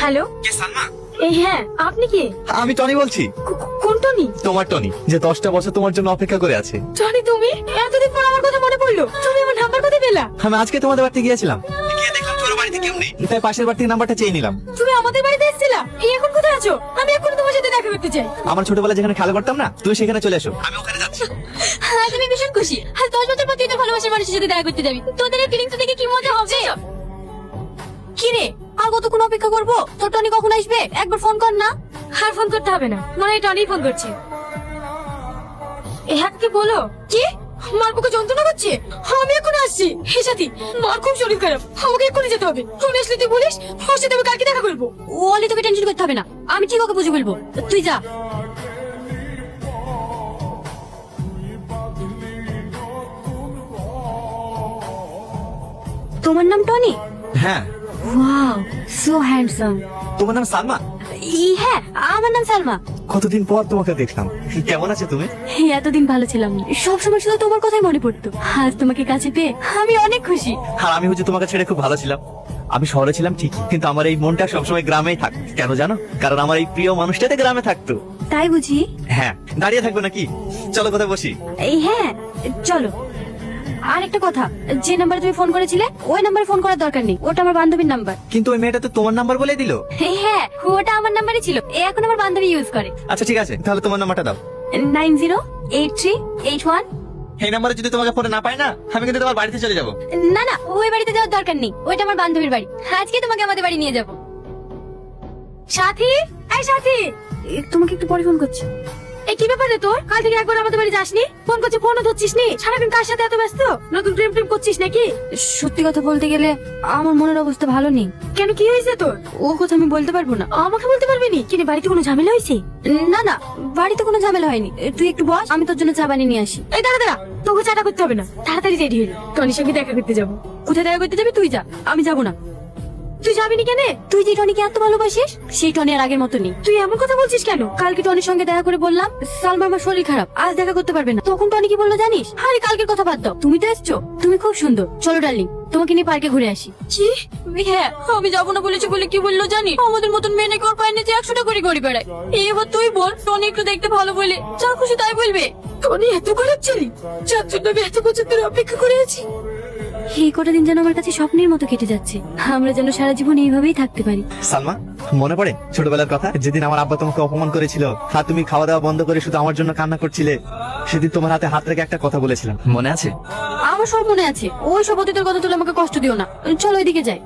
Hello, কে সালমা? এই হ্যাঁ, আপনি কি? আমি টনি বলছি। কোন টনি? তোমার টনি, যে 10টা বছর তোমার জন্য অপেক্ষা করে আছে। টনি তুমি? এতদিন পর আমার কথা মনে পড়লো। তুমি আমার নাম্বার কোথায় পেলা? আমি আজকে তোমাদের বাড়িতে গিয়েছিলাম, গিয়ে দেখলাম তোমার বাড়িতে কেউ নেই, তাই পাশের বাড়ি থেকে নাম্বারটা চেয়ে নিলাম। তুমি আমাদের বাড়িতে এসেছিলা? এই এখন কোথায় আছো? আমি এখন তোমার সাথে দেখা করতে চাই। আমার ছোটবেলায় যেখানে খেলা করতাম না, তুমি সেখানে চলে এসো, আমি ওখানে যাচ্ছি। হ্যাঁ, আমি ভীষণ খুশি। আর 10 বছর পর তুই তোর ভালোবাসার মানুষের সাথে দেখা করতে যাবি। তোদের এই ফিলিংস দেখে কি মজা হবে। কি রে, আর কতক্ষণ অপেক্ষা করবো? তোর টনি কখন আসবে? একবার ফোন কর না। আর ফোন করতে হবে না, মনে হয় টনি ফোন করছে। হ্যাঁ, কি বলো? কি? মার বুকে যন্ত্রণা করছে? আমি এখন আসছি। হে সাথী, মার খুব শরীর খারাপ, আমাকে এক্ষুনি যেতে হবে। তুমি আসলে তুই বলিস, ওর সাথে আমি কালকে দেখা করবো। ওলি, তোকে টেনশন করতে হবে না, আমি ঠিক ওকে বুঝে বলবো। তুই যা। তোমার নাম টনি? হ্যাঁ। Wow, so handsome. তোমার নাম সালমা? হ্যাঁ, আমার নাম সালমা। কতদিন পর তোমাকে দেখলাম, কেমন আছো তুমি? এতদিন ভালো ছিলাম না, সবসময় শুধু তোমার কথাই মনে পড়তো। আজ তোমাকে কাছে পেয়ে আমি অনেক খুশি। আর আমি হচ্ছে তোমাকে ছেড়ে খুব ভালো ছিলাম। আমি শহরে ছিলাম ঠিকই, কিন্তু আমার এই মনটা সবসময় গ্রামেই থাকতো। কেন জানো? কারণ আমার এই প্রিয় মানুষটাতে গ্রামে থাকতো। তাই বুঝি? হ্যাঁ, দাঁড়িয়ে থাকবো নাকি? চলো কোথায় বসি। হ্যাঁ, চলো। আর একটা কথা, যে নাম্বারে তুমি ফোন করেছিলে ওই নাম্বারে ফোন করার দরকার নেই, ওটা আমার বান্ধবীর নাম্বার। কিন্তু ওই মেয়েটা তো তোমার নাম্বার বলে দিল। হ্যাঁ, ওটা আমার নাম্বারই ছিল, এখন আমার বান্ধবী ইউজ করে। আচ্ছা ঠিক আছে, তাহলে তোমার নাম্বারটা দাও। 908381। এই নাম্বারে যদি তোমাকে ফোনে না পাই না, আমি কিন্তু তোমার বাড়িতে চলে যাবো। না না, ওই বাড়িতে যাওয়ার দরকার নেই, ওইটা আমার বান্ধবীর বাড়ি। আজকে তোমাকে আমাদের বাড়ি নিয়ে যাব। সাথী, এই সাথী, তোমাকে একটু পরে ফোন করছি। এই কি ব্যাপারে তোর? কাল থেকে একবার আমাদের বাড়ি যাসনি, ফোন করছি ফোনও ধরছিস নি। সারাদিন কার সাথে এত ব্যস্ত? নতুন প্রেম প্রেম করছিস নাকি? সত্যি কথা বলতে গেলে আমার মনের অবস্থা ভালো নেই। কেন, কি হয়েছে তোর? ও কথা আমি বলতে পারবো না। আমাকে বলতে পারবি নি? কিন্তু বাড়িতে কোনো ঝামেলা হয়েছে? না না, বাড়িতে কোনো ঝামেলা হয়নি। তুই একটু বস, আমি তোর জন্য চা বানিয়ে নিয়ে আসি। এই দাঁড়া দাঁড়া, তোকে চাটা করতে হবে না, তাড়াতাড়ি রেডি হয়ে টনির সঙ্গে দেখা করতে যাবো। কোথায় দেখা করতে যাবি? তুই যা, আমি যাবো না। তুই যাবি নি কেন? তুই যে টনিকে এত ভালোবাসিস, সেই টনি আর আগের মতো নেই। তুই এমন কথা বলছিস কেন? কালকে টনির সঙ্গে দেখা করে বললাম সালমা আমার শরীর খারাপ, আজ দেখা করতে পারবে না। তখন টনি কি বললো জানিস? আরে কালকের কথা বাদ দাও, তুমি তো এসছো, তুমি খুব সুন্দর, চলো ডার্লিং তোমাকে নিয়ে পার্কে ঘুরে আসি। কি? হ্যাঁ, আমি যাবো না বলেছি বলে কি বললো জানি? আমাদের মতন মেয়ে নাকি ওর পায়ে নিচে 100টা করে ঘুরে বেড়ায়। এবার তুই বল, টনি একটু দেখতে ভালো বলে যা খুশি তাই বলবে। টনি এত খারাপ ছিলি, যার জন্য আমি এত বছর ধরে অপেক্ষা করে আছি। এই কটা দিন যেন আমার কাছে স্বপ্নের মতো কেটে যাচ্ছে, আমরা যেন সারা জীবন এইভাবেই থাকতে পারি। সালমা, মনে পড়ে ছোটবেলার কথা, যেদিন আমার আব্বা তোমাকে অপমান করেছিল, আর তুমি খাওয়া দাওয়া বন্ধ করে শুধু আমার জন্য কান্না করছিলে? সেদিন তোমার হাতে হাত রেখে একটা কথা বলেছিলাম, মনে আছে? আমার সব মনে আছে। ওই সব অতীতের কথা তুলে আমাকে কষ্ট দিও না, চলো এদিকে যাই।